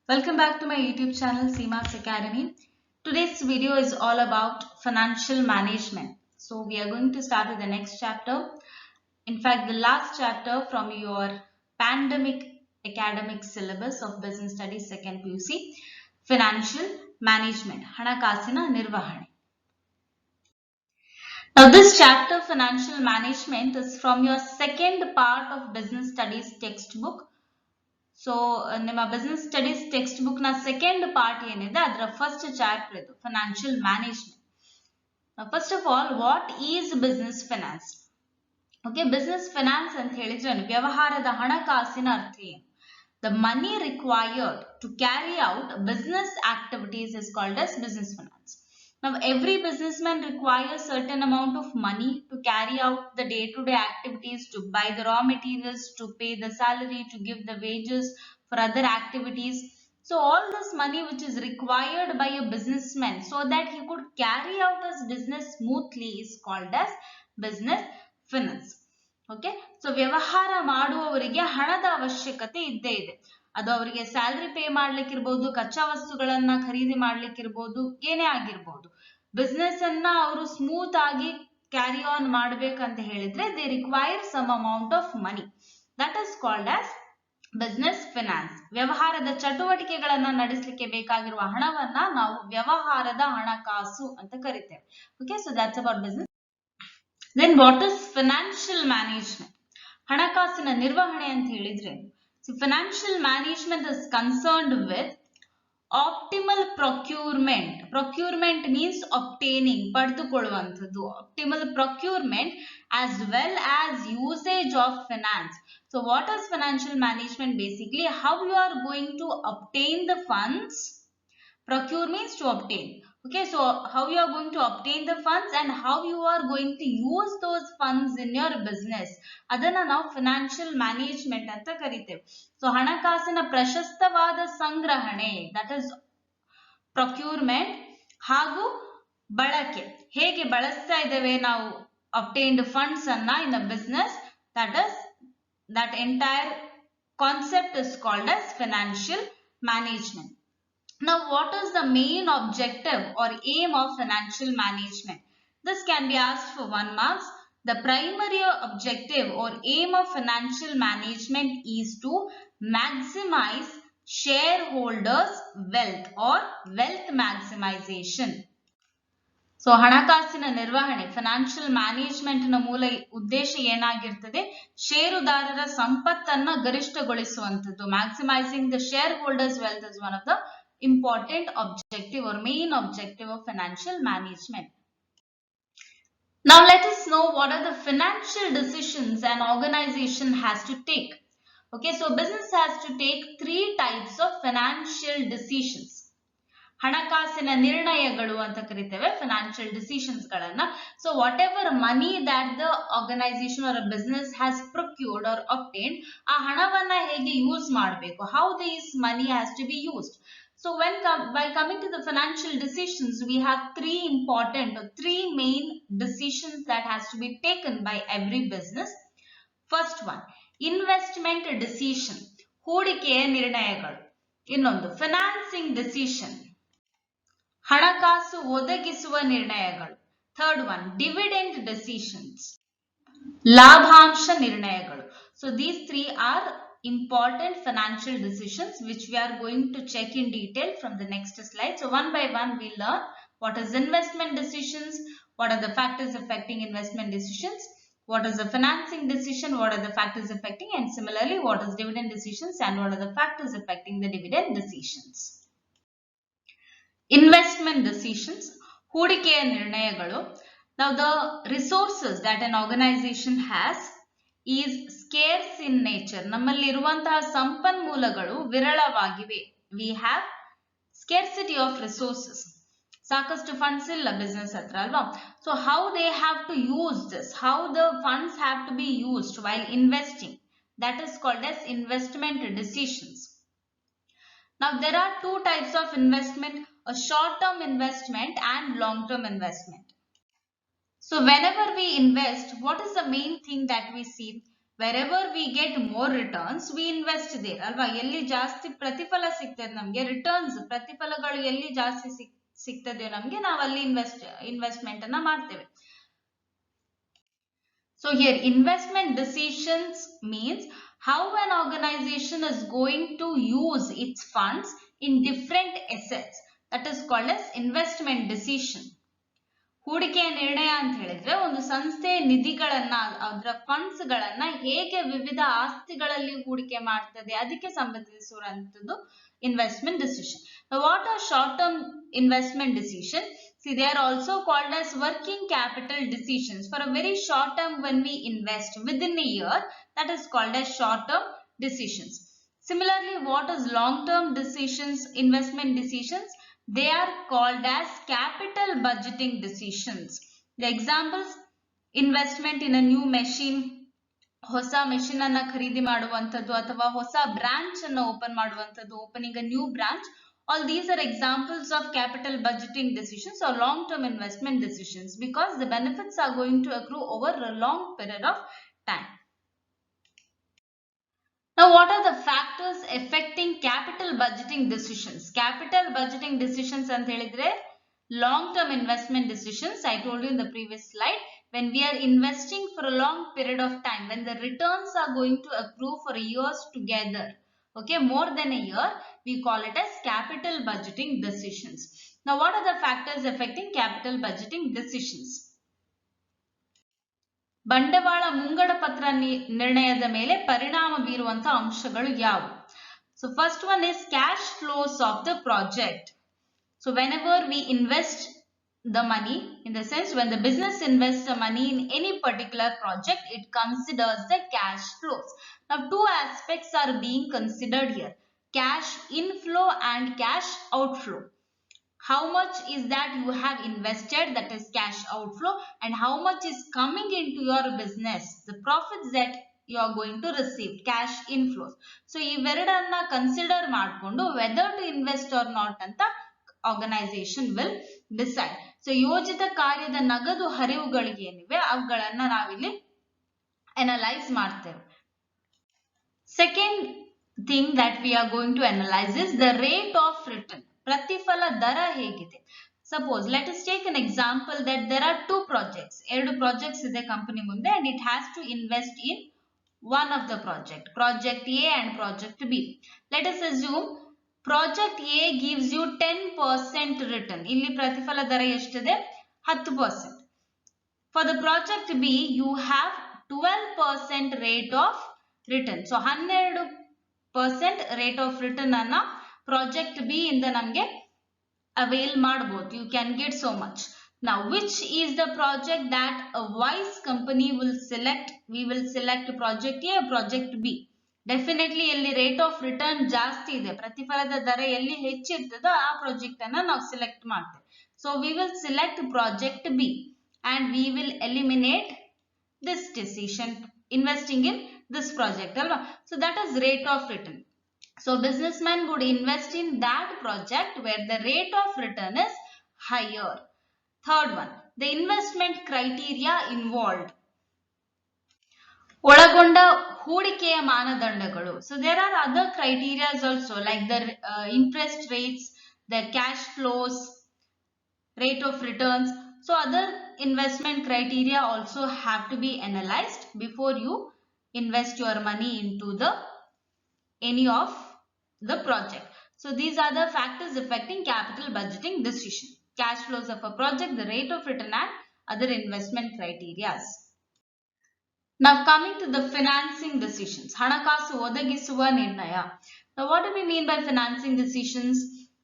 Welcome back to my YouTube channel Seema's Academy. Today's video is all about financial management. So we are going to start with the next chapter. In fact, the last chapter from your pandemic academic syllabus of business studies second PUC, financial management, ಹಣಕಾಸಿನ ನಿರ್ವಹಣೆ. Now this chapter financial management is from your second part of business studies textbook. So ನಿಮ್ಮ business studies textbook ನ second part ಏನಿದೆ ಅದರ first chapter ಇದು financial management. First of all what is business finance? Okay, business finance ಅಂತ ಹೇಳಿದ್ರೆ ವ್ಯವಹಾರದ ಹಣಕಾಸಿನ ಅರ್ಥ ಏನು? The money required to carry out business activities is called as business finance. Now every businessman requires certain amount of money to carry out the day-to-day activities, to buy the raw materials, to pay the salary, to give the wages for other activities. So all this money which is required by a businessman so that he could carry out his business smoothly is called as business finance. Okay, so ವ್ಯವಹಾರ ಮಾಡುವವರಿಗೆ ಹಣದ ಅವಶ್ಯಕತೆ ಇದ್ದೇ ಇದೆ. ಅದು ಅವರಿಗೆ salary pay ಮಾಡ್ಲಿಕ್ಕಿರ್ಬೋದು, ಕಚ್ಚಾ ವಸ್ತುಗಳನ್ನ ಖರೀದಿ ಮಾಡ್ಲಿಕ್ಕಿರ್ಬೋದು, ಏನೇ ಆಗಿರ್ಬೋದು. ಬಿಸ್ನೆಸ್ ಅನ್ನ ಅವರು ಸ್ಮೂತ್ ಆಗಿ ಕ್ಯಾರಿ ಆನ್ ಮಾಡ್ಬೇಕಂತ ಹೇಳಿದ್ರೆ they require some amount of money. That is called as business finance. ವ್ಯವಹಾರದ ಚಟುವಟಿಕೆಗಳನ್ನ ನಡೆಸಲಿಕ್ಕೆ ಬೇಕಾಗಿರುವ ಹಣವನ್ನ ನಾವು ವ್ಯವಹಾರದ ಹಣಕಾಸು ಅಂತ ಕರಿತೇವೆ. Okay, so that's about business. Then what is financial management? ಹಣಕಾಸಿನ ನಿರ್ವಹಣೆ ಅಂತ ಹೇಳಿದ್ರೆ so financial management is concerned with optimal procurement. Procurement means obtaining, ಪಡೆದುಕೊಳ್ಳುವಂಥದ್ದು. Optimal procurement as well as usage of finance. So what is financial management? Basically how you are going to obtain the funds. Procure means to obtain. Okay, so how you are going to obtain the funds and how you are going to use those funds in your business, ಅದನ್ನ ನಾವು financial management ಅಂತ ಕರಿತೇವೆ. So ಹಣಕಾಸಿನ ಪ್ರಶಸ್ತವಾದ ಸಂಗ್ರಹಣೆ, that is procurement, ಹಾಗೂ ಬಳಕೆ, ಹೇಗೆ ಬಳಸ್ತಾ ಇದ್ದೇವೆ ನಾವು obtained funds ಅನ್ನ in a business, that entire concept is called as financial management. Now, what is the main objective or aim of financial management? This can be asked for 1 marks. The primary objective or aim of financial management is to maximize shareholders' wealth or wealth maximization. So ಹಣಕಾಸಿನ ನಿರ್ವಹಣೆ financial management ನ ಮೂಲ ಉದ್ದೇಶ ಏನಾಗಿರ್ತದೆ? ಷೇರುದಾರರ ಸಂಪತ್ತನ್ನ ಗರಿಷ್ಠಗೊಳಿಸುವಂಥದ್ದು. Maximising the shareholders wealth is one of the important objective or main objective of financial management. Now let us know what are the financial decisions an organization has to take. Okay, so business has to take 3 types of financial decisions. ಹಣಕಾಸಿನ ನಿರ್ಣಯಗಳು ಅಂತ ಕರಿತೇವೆ financial decisions ಗಳನ್ನ. So whatever money that the organization or business has procured or obtained, ಆ ಹಣವನ್ನ ಹೇಗೆ use ಮಾಡಬೇಕು, how this money has to be used. So by coming to the financial decisions, we have three main decisions that has to be taken by every business. First one, investment decision, ಹೂಡಿಕೆಯ ನಿರ್ಣಯಗಳು. ಇನ್ನೊಂದು financing decision, ಹಣಕಾಸು ಒದಗಿಸುವ ನಿರ್ಣಯಗಳು. Third one, dividend decisions, ಲಾಭಾಂಶ ನಿರ್ಣಯಗಳು. So these three are important financial decisions which we are going to check in detail from the next slide. So one by one we learn what is investment decisions, what are the factors affecting investment decisions, what is the financing decision, what are the factors affecting, and similarly what is dividend decisions and what are the factors affecting the dividend decisions. Investment decisions, ಹೂಡಿಕೆಯ ನಿರ್ಣಯಗಳು. Now the resources that an organization has is scarce in nature. ನಮ್ಮಲ್ಲಿ ಇರುವಂತಹ ಸಂಪನ್ಮೂಲಗಳು ವಿರಳವಾಗಿವೆ. We have scarcity of resources. ಸಾಕಷ್ಟು funds ಇಲ್ಲ business ಹತ್ರ ಅಲ್ವಾ. So how they have to use this, how the funds have to be used while investing, that is called as investment decisions. Now there are 2 types of investment, a short term investment and long term investment. So whenever we invest, what is the main thing that we see? wherever we get more returns we invest there ಅಲ್ವಾ. ಎಲ್ಲಿ ಜಾಸ್ತಿ ಪ್ರತಿಫಲ ಸಿಗ್ತದೆ ನಮಗೆ, returns ಪ್ರತಿಫಲಗಳು ಎಲ್ಲಿ ಜಾಸ್ತಿ ಸಿಗ್ತದೆಯೋ ನಮಗೆ, ನಾವು ಅಲ್ಲಿ ಇನ್ವೆಸ್ಟ್ಮೆಂಟ್ ಅನ್ನ ಮಾಡ್ತೇವೆ. So here investment decisions means how an organization is going to use its funds in different assets, that is called as investment decision. ಹೂಡಿಕೆಯ ನಿರ್ಣಯ ಅಂತ ಹೇಳಿದ್ರೆ ಒಂದು ಸಂಸ್ಥೆ ನಿಧಿಗಳನ್ನ, ಅದರ ಫಂಡ್ಸ್ ಗಳನ್ನ ಹೇಗೆ ವಿವಿಧ ಆಸ್ತಿಗಳಲ್ಲಿ ಹೂಡಿಕೆ ಮಾಡ್ತದೆ ಅದಕ್ಕೆ ಸಂಬಂಧಿಸಿರುವಂತದ್ದು investment decision. What are short term investment decision? See, they are also called as working capital decisions. For a very short term when we invest within a year, that is called as short term decisions. Similarly, what is long term decisions, investment decisions? They are called as capital budgeting decisions. The examples: investment in a new machine, ಹೊಸ machine ಅನ್ನ ಖರೀದಿ ಮಾಡುವಂತದ್ದು, ಅಥವಾ ಹೊಸ branch ಅನ್ನು open ಮಾಡುವಂತದ್ದು, opening a new branch. All these are examples of capital budgeting decisions or long-term investment decisions because the benefits are going to accrue over a long period of time. Now, what are the factors affecting capital budgeting decisions? Capital budgeting decisions ಅಂತ ಹೇಳಿದ್ರೆ long-term investment decisions. I told you in the previous slide, when we are investing for a long period of time, when the returns are going to accrue for years together, okay, more than a year, we call it as capital budgeting decisions. Now, what are the factors affecting capital budgeting decisions? ಬಂಡವಾಳ ಮುಂಗಡ ಪತ್ರ ನಿರ್ಣಯದ ಮೇಲೆ ಪರಿಣಾಮ ಬೀರುವಂತಹ ಅಂಶಗಳು ಯಾವುವು? So first one is cash flows of the project. So whenever we invest the money, in the sense when the business invests the money in any particular project, it considers the cash flows. Now two aspects are being considered here: cash inflow and cash outflow. How much is that you have invested, that is cash outflow, and how much is coming into your business, the profits that you are going to receive, cash inflows. So ಇವೆರಡನ್ನ consider ಮಾಡಿಕೊಂಡು whether to invest or not ಅಂತ organization will decide. So ಯೋಜಿತ ಕಾರ್ಯದ ನಗದು ಹರಿವುಗಳಿಗೆ ಏನಿವೆ ಅವುಗಳನ್ನ ನಾವಿಲ್ಲಿ analyse ಮಾಡ್ತೇವೆ. Second thing that we are going to analyze is the rate of return. ಪ್ರತಿಫಲ ದರ ಹೇಗಿದೆ? Suppose let us take an example that there are two projects. ಎರಡು projects ಇದೆ ಕಂಪನಿ ಮುಂದೆ and it has to invest in one of the project A and project B. Let us assume project A gives you 10% return. ಇಲ್ಲಿ ಪ್ರತಿಫಲ ದರ ಎಷ್ಟಿದೆ? 10%. For the project B you have 12% rate of return. So 12% rate of return ಅನ್ನ project B ಇಂದ ನಮಗೆ avail ಮಾಡಬಹುದು. You can get so much. Now which is the project that a wise company will select? We will select project A or project B. Definitely ಎಲ್ಲಿ rate of return ಜಾಸ್ತಿ ಇದೆ, ಪ್ರತಿಫಲದ ದರ ಎಲ್ಲಿ ಹೆಚ್ಚಿರ್ತದೋ ಆ project ಅನ್ನ ನಾವು ಸೆಲೆಕ್ಟ್ ಮಾಡ್ತೇವೆ. So we will select project B and we will eliminate this decision, investing in this project alva. So that is rate of return. So businessman would invest in that project where the rate of return is higher. Third one, the investment criteria involved. ಒಳಗೊಂಡ ಹೂಡಿಕೆಯ ಮಾನದಂಡಗಳು. So there are other criteria also like the interest rates, the cash flows, rate of returns. So other investment criteria also have to be analyzed before you invest your money into any of the project. So these are the factors affecting capital budgeting decision: cash flows of a project, the rate of return and other investment criteria. Now coming to the financing decisions, ಹಣಕಾಸು ಒದಗಿಸುವ ನಿರ್ಣಯ. Now what do we mean by financing decisions?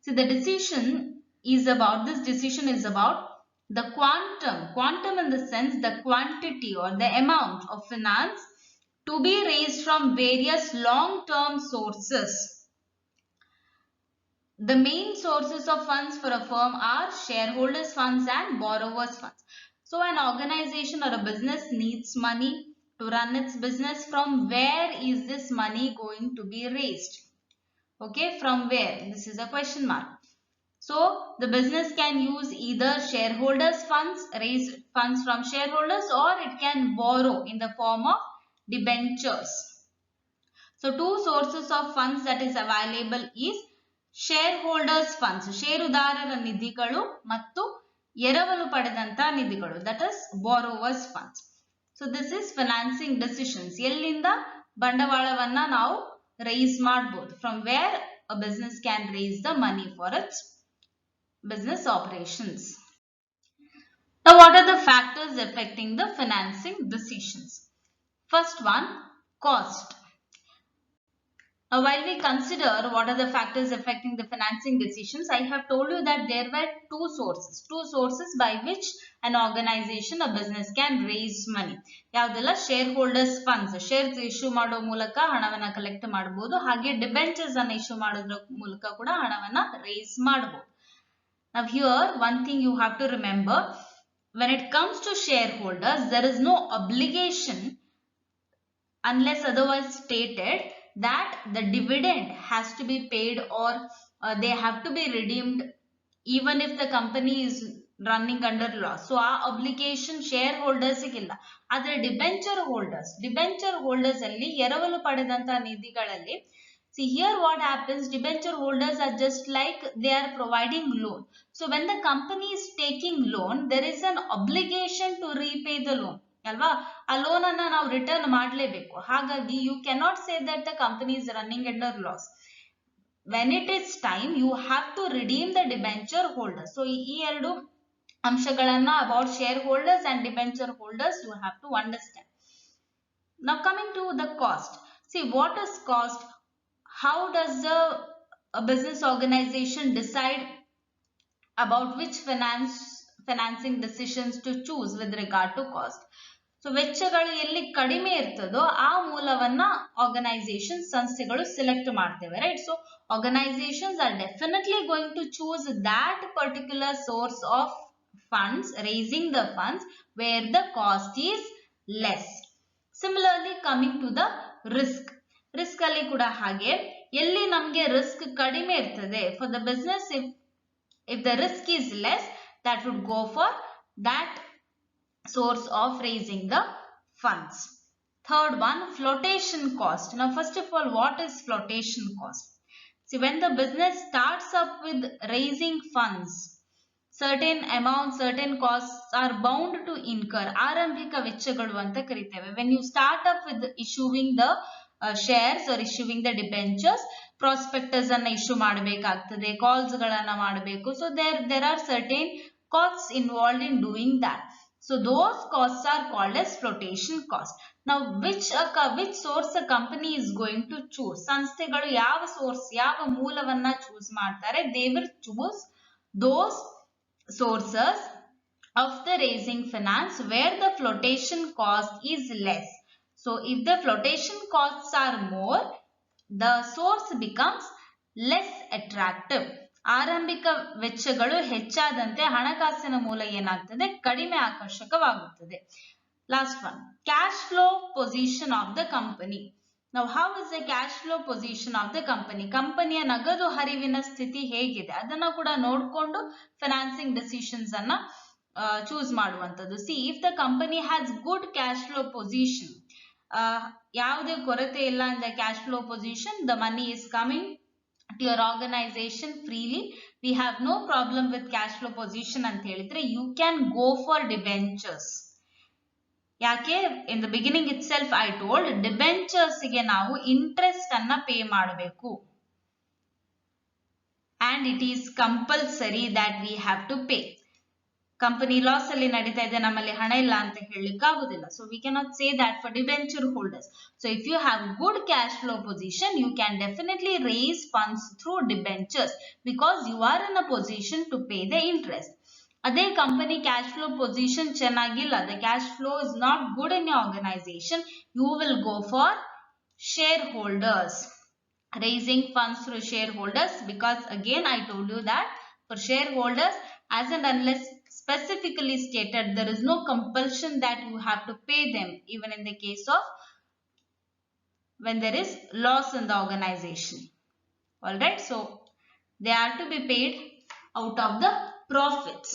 See, the decision is about the quantum in the sense the quantity or the amount of finance to be raised from various long-term sources. The main sources of funds for a firm are shareholders funds and borrowers funds. So an organization or a business needs money to run its business. From where is this money going to be raised? Okay, from where? This is a question mark. So the business can use either shareholders funds, raise funds from shareholders, or it can borrow in the form of debentures. So two sources of funds that is available is shareholders funds, ಷೇರುದಾರರ ನಿಧಿಗಳು ಮತ್ತು ಎರವಲು ಪಡೆದಂತ ನಿಧಿಗಳು, that is borrowers funds. So this is financing decisions. ಎಲ್ಲಿಂದ ಬಂಡವಾಳವನ್ನ ನಾವು raise ಮಾಡಬಹುದು, from where a business can raise the money for its business operations. Now what are the factors affecting the financing decisions? First one, cost. Now, while we consider what are the factors affecting the financing decisions, I have told you that there were two sources by which an organization, a business can raise money. ಯಾವ್ದೆಲ್ಲ shareholders funds, shares issue ಮಾಡೋ ಮೂಲಕ ಹಣವನ್ನ collect ಮಾಡಬಹುದು, ಹಾಗೆ debentures ಅನ್ನು issue ಮಾಡೋದ್ರ ಮೂಲಕ ಕೂಡ ಹಣವನ್ನ raise ಮಾಡಬಹುದು. Now here one thing you have to remember, when it comes to shareholders, there is no obligation unless otherwise stated that the dividend has to be paid or they have to be redeemed even if the company is running under loss. So our obligation shareholders illa. Adre debenture holders alli ಎರವಲು ಪಡೆದಂತ ನಿಧಿಗಳಲ್ಲಿ, see here what happens, debenture holders are just like they are providing loan. So when the company is taking loan, there is an obligation to repay the loan. ಅಲ್ವಾ, ಆ loan ಅನ್ನ ನಾವು return ಮಾಡಲೇಬೇಕು. ಹಾಗಾಗಿ you cannot say that the company is running under loss. When it is time you have to redeem the debenture holders. So ಈ ಎರಡು ಅಂಶಗಳನ್ನ about share holders and debenture holders you have to understand. Now coming to the cost. See what is cost? How does the business organisation decide about which financing decisions to choose with regard to cost? So ವೆಚ್ಚಗಳು ಎಲ್ಲಿ ಕಡಿಮೆ ಇರ್ತದೋ ಆ ಮೂಲವನ್ನ organisation, ಸಂಸ್ಥೆಗಳು select ಮಾಡ್ತೇವೆ, right? So organisations are definitely going to choose that particular source of funds, raising the funds where the cost is less. Similarly coming to the risk ಅಲ್ಲಿ ಕೂಡ ಹಾಗೆ, ಎಲ್ಲಿ ನಮ್ಗೆ ರಿಸ್ಕ್ ಕಡಿಮೆ ಇರ್ತದೆ for the business, if the risk is less, that would go for that source of raising the funds. Third one, flotation cost. Now first of all, what is flotation cost? See, when the business starts up with raising funds, certain amounts, certain costs are bound to incur. ಆರಂಭಿಕ ವೆಚ್ಚಗಳು ಅಂತ ಕರೀತೇವೆ. When you start up with issuing the shares or issuing the debentures, prospectus ಅನ್ನ issue ಮಾಡಬೇಕಾಗ್ತದೆ, calls ಗಳನ್ನ ಮಾಡಬೇಕು. So there are certain costs involved in doing that. So those costs are called as flotation cost. Now which source a company is going to choose? ಸಂಸ್ಥೆಗಳು ಯಾವ source, ಯಾವ ಮೂಲವನ್ನ choose ಮಾಡ್ತಾರೆ? They will choose those sources of the raising finance where the flotation cost is less. So if the flotation costs are more, the source becomes less attractive. ಆರಂಭಿಕ ವೆಚ್ಚಗಳು ಹೆಚ್ಚಾದಂತೆ ಹಣಕಾಸಿನ ಮೂಲ ಏನಾಗ್ತದೆ? ಕಡಿಮೆ ಆಕರ್ಷಕವಾಗುತ್ತದೆ. Last one, cash flow position of the company. ನಾವು how is the cash flow position of the company? ಕಂಪನಿಯ ನಗದು ಹರಿವಿನ ಸ್ಥಿತಿ ಹೇಗಿದೆ ಅದನ್ನ ಕೂಡ ನೋಡಿಕೊಂಡು ಫೈನಾನ್ಸಿಂಗ್ ಡಿಸಿಷನ್ಸ್ ಅನ್ನ ಚೂಸ್ ಮಾಡುವಂತದ್ದು. See, if the company has good cash flow position, ಯಾವುದೇ ಕೊರತೆ ಇಲ್ಲ in the cash flow position, the money is coming to your organization freely, we have no problem with cash flow position ಅಂತ ಹೇಳಿದ್ರೆ you can go for debentures. ಯಾಕೆ? in the beginning itself I told, debentures ಗೆ ನಾವು interest ಅನ್ನ pay ಮಾಡಬೇಕು and it is compulsory that we have to pay. Company loss ಅಲ್ಲಿ ನಡೀತಾ ಇದೆ, ನಮ್ಮಲ್ಲಿ ಹಣ ಇಲ್ಲ ಅಂತ ಹೇಳಲಿಕ್ಕೆ ಆಗುದಿಲ್ಲ. So we cannot say that for debenture holders. So if you have good cash flow position, you can definitely raise funds through debentures because you are in a position to pay the interest. ಅದೇ company cash flow position ಚೆನ್ನಾಗಿಲ್ಲ, the cash flow is not good in your organisation, you will go for share holders, raising funds through shareholders, because again I told you that for shareholders, as and unless specifically stated, there is no compulsion that you have to pay them, even in the case of when there is loss in the organization. All right, so they are to be paid out of the profits.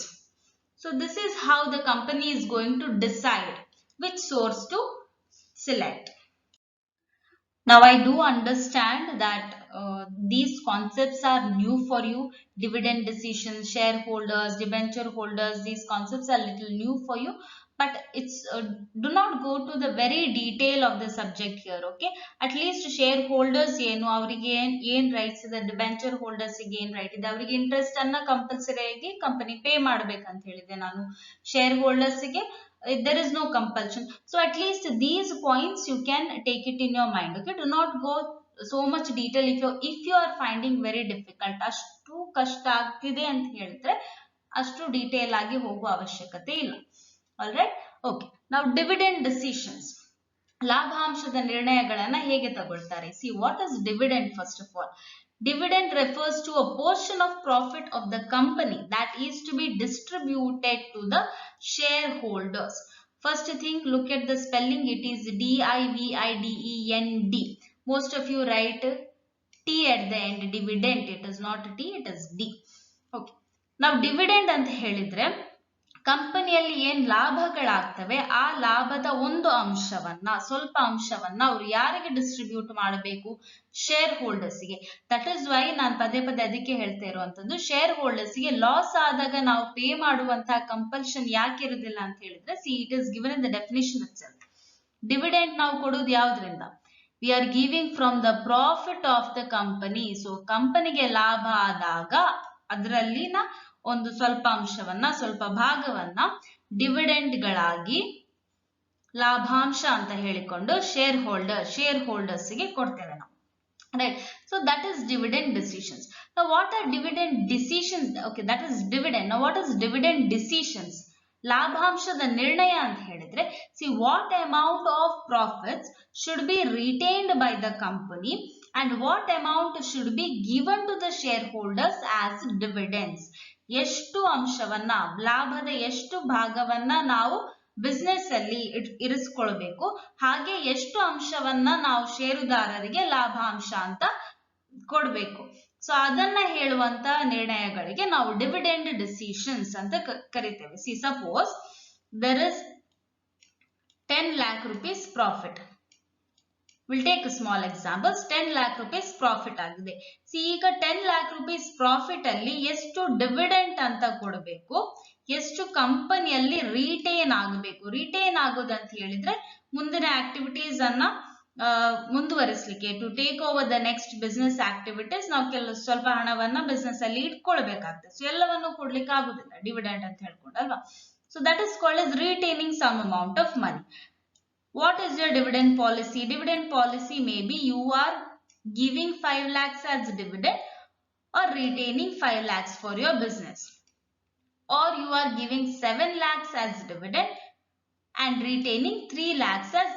So this is how the company is going to decide which source to select. Now I do understand that these concepts are new for you. Dividend decisions, shareholders, debenture holders, these concepts are little new for you. But it's do not go to the very detail of the subject here, okay? At least shareholders ಏನು ಅವರಿಗೆ ಏನ್ rights ಇದೆ, debenture holders ಗೆ ಏನ್ right ಇದೆ, ಅವರಿಗೆ interest ಅನ್ನ compulsory ಆಗಿ ಕಂಪನಿ ಪೇ ಮಾಡ್ಬೇಕಂತ ಹೇಳಿದೆ ನಾನು. ಶೇರ್ ಹೋಲ್ಡರ್ಸ್ ಗೆ there is no compulsion. So at least these points you can take it in your mind, okay? Do not go so much detail if you are finding very difficult. ಅಷ್ಟು ಕಷ್ಟ ಆಗ್ತಿದೆ ಅಂತ ಹೇಳಿದ್ರೆ ಅಷ್ಟು detail ಆಗಿ ಹೋಗುವ ಅವಶ್ಯಕತೆ ಇಲ್ಲ. All right, okay. ನಾವು ಡಿವಿಡೆಂಡ್ ಡಿಸಿಷನ್ಸ್, ಲಾಭಾಂಶದ ನಿರ್ಣಯಗಳನ್ನ ಹೇಗೆ ತಗೊಳ್ತಾರೆ? C what is dividend? First of all, dividend refers to a portion of profit of the company that is to be distributed to the shareholders. First thing, look at the spelling. It is D-I-V-I-D-E-N-D. Most of you write T at the end, dividend. It is not T, it is D. Okay. Now dividend ಅಂತ ಹೇಳಿದ್ರೆ ಕಂಪನಿಯಲ್ಲಿ ಏನ್ ಲಾಭಗಳಾಗ್ತವೆ ಆ ಲಾಭದ ಒಂದು ಅಂಶವನ್ನ, ಸ್ವಲ್ಪ ಅಂಶವನ್ನ ಅವ್ರು ಯಾರಿಗೆ ಡಿಸ್ಟ್ರಿಬ್ಯೂಟ್ ಮಾಡಬೇಕು? ಶೇರ್ ಹೋಲ್ಡರ್ಸ್ಗೆ. ದಟ್ ಇಸ್ ವೈ ನಾನು ಪದೇ ಪದೇ ಅದಕ್ಕೆ ಹೇಳ್ತಾ ಇರುವಂತದ್ದು, ಶೇರ್ ಹೋಲ್ಡರ್ಸ್ಗೆ ಲಾಸ್ ಆದಾಗ ನಾವು ಪೇ ಮಾಡುವಂತಹ ಕಂಪಲ್ಷನ್ ಯಾಕೆ ಇರುದಿಲ್ಲ ಅಂತ ಹೇಳಿದ್ರೆ, see it is given in the definition itself. Dividend ನಾವು ಕೊಡೋದು ಯಾವ್ದ್ರಿಂದ? We are giving from the profit of the company. So ಕಂಪನಿಗೆ ಲಾಭ ಆದಾಗ ಅದರಲ್ಲಿನ ಒಂದು ಸ್ವಲ್ಪ ಅಂಶವನ್ನ, ಸ್ವಲ್ಪ ಭಾಗವನ್ನ ಡಿವಿಡೆಂಡ್ ಗಳಾಗಿ ಲಾಭಾಂಶ ಅಂತ ಹೇಳಿಕೊಂಡು ಶೇರ್ ಹೋಲ್ಡರ್ಸ್ ಗೆ ಕೊಡ್ತೇವೆ ನಾವು. Right, so that is dividend decisions. Now what are dividend decisions? Okay, that is dividend. Now what is dividend decisions? ಲಾಭಾಂಶದ ನಿರ್ಣಯ ಅಂತ ಹೇಳಿದ್ರೆ, see what amount of profits should be retained by the company and what amount should be given to the shareholders as dividends. ಎಷ್ಟು ಅಂಶವನ್ನ, ಲಾಭದ ಎಷ್ಟು ಭಾಗವನ್ನ ನಾವು ಬಿಸ್ನೆಸ್ ಅಲ್ಲಿ ಇರಿಸ್ಕೊಳ್ಬೇಕು, ಹಾಗೆ ಎಷ್ಟು ಅಂಶವನ್ನ ನಾವು ಷೇರುದಾರರಿಗೆ ಲಾಭಾಂಶ ಅಂತ ಕೊಡ್ಬೇಕು. ಸೊ ಅದನ್ನ ಹೇಳುವಂತ ನಿರ್ಣಯಗಳಿಗೆ ನಾವು ಡಿವಿಡೆಂಡ್ ಡಿಸಿಷನ್ಸ್ ಅಂತ ಕರಿತೇವೆ. C suppose there is 10 lakh rupees profit. We'll take a small example. 10 lakh rupees profit ಆಗಿದೆ. ಸಿ ಈಗ 10 lakh rupees profit ಅಲ್ಲಿ ಎಷ್ಟು ಡಿವಿಡೆಂಟ್ ಅಂತ ಕೊಡಬೇಕು, ಎಷ್ಟು ಕಂಪನಿಯಲ್ಲಿ ರಿಟೇನ್ ಆಗಬೇಕು. ರಿಟೇನ್ ಆಗೋದಂತ ಹೇಳಿದ್ರೆ ಮುಂದಿನ ಆಕ್ಟಿವಿಟೀಸ್ ಅನ್ನ ಮುಂದುವರಿಸಲಿಕ್ಕೆ, to take over the next business activities ನಾವು ಸ್ವಲ್ಪ ಹಣವನ್ನ ಬಿಸ್ನೆಸ್ ಅಲ್ಲಿ ಇಟ್ಕೊಳ್ಬೇಕಾಗ್ತದೆ. ಸೊ ಎಲ್ಲವನ್ನು ಕೊಡ್ಲಿಕ್ಕೆ ಆಗುದಿಲ್ಲ ಡಿವಿಡೆಂಟ್ ಅಂತ ಹೇಳ್ಕೊಂಡಲ್ವಾ. So that is called as retaining some amount of money. What is your dividend policy? Dividend policy may be you are giving 5 lakhs as dividend or retaining 5 lakhs for your business, or you are giving 7 lakhs as dividend and retaining 3 lakhs as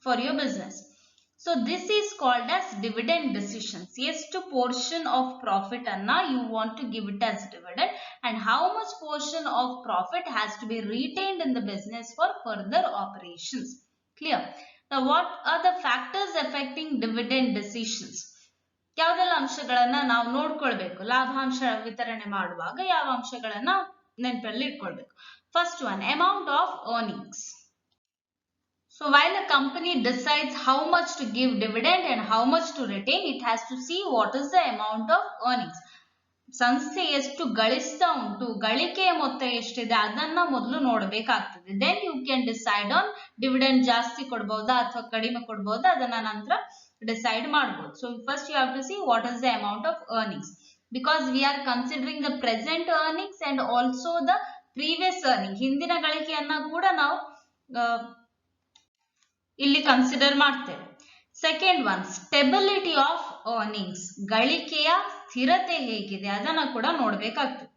for your business. So this is called as dividend decisions. ಎಷ್ಟು portion of profit anna you want to give it as dividend and how much portion of profit has to be retained in the business for further operations. Clear? Now what are the factors affecting dividend decisions? ಯಾವೆಲ್ಲ ಅಂಶಗಳನ್ನ ನಾವು ನೋಡ್ಕೊಳ್ಬೇಕು ಲಾಭಾಂಶ ವಿತರಣೆ ಮಾಡುವಾಗ? ಯಾವ ಅಂಶಗಳನ್ನ ನೆನಪಲ್ಲಿ ಇಟ್ಕೊಳ್ಬೇಕು? First one, amount of earnings. So while a company decides how much to give dividend and how much to retain, it has to see what is the amount of earnings. ಸಂಸ್ಥೆ ಎಷ್ಟು ಗಳಿಸ್ತಾ ಉಂಟು, ಗಳಿಕೆಯ ಮೊತ್ತ ಎಷ್ಟಿದೆ ಅದನ್ನ ಮೊದಲು ನೋಡಬೇಕಾಗ್ತದೆ. Then you can decide on dividend ಜಾಸ್ತಿ ಕೊಡ್ಬಹುದಾ ಅಥವಾ ಕಡಿಮೆ ಕೊಡ್ಬಹುದಾ, ಅದನ್ನ ನಂತರ ಡಿಸೈಡ್ ಮಾಡಬಹುದು. So first you have to see what is the amount of earnings, because we are considering the present earnings and also the previous earning. ಹಿಂದಿನ ಗಳಿಕೆಯನ್ನ ಕೂಡ ನಾವು ಇಲ್ಲಿ ಕನ್ಸಿಡರ್ ಮಾಡ್ತೇವೆ. Second one, stability of earnings. ಗಳಿಕೆಯ ಸ್ಥಿರತೆ ಹೇಗಿದೆ ಅದನ್ನ ಕೂಡ ನೋಡ್ಬೇಕಾಗ್ತದೆ.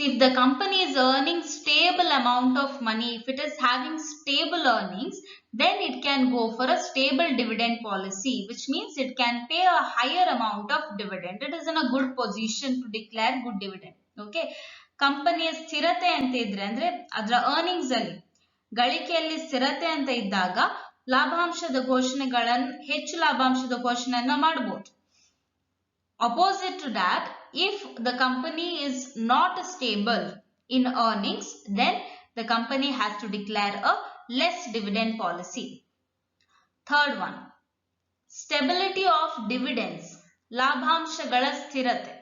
If the company is earning stable amount of money, if it is having stable earnings, then it can go for a stable dividend policy, which means it can pay a higher amount of dividend. It is in a good position to declare good dividend. Okay, ಕಂಪನಿಯ ಸ್ಥಿರತೆ ಅಂತ ಇದ್ರೆ ಅಂದ್ರೆ ಅದರ earnings ಅಲ್ಲಿ ಗಳಿಕೆಯಲ್ಲಿ ಸ್ಥಿರತೆ ಅಂತ ಇದ್ದಾಗ ಲಾಭಾಂಶದ ಹೆಚ್ಚು ಲಾಭಾಂಶದ ಘೋಷಣೆಯನ್ನ ಮಾಡಬಹುದು. Opposite to that, if the company is not stable in earnings, then the company has to declare a less dividend policy. Third one, stability of dividends, ಲಾಭಾಂಶಗಳ ಸ್ಥಿರತೆ.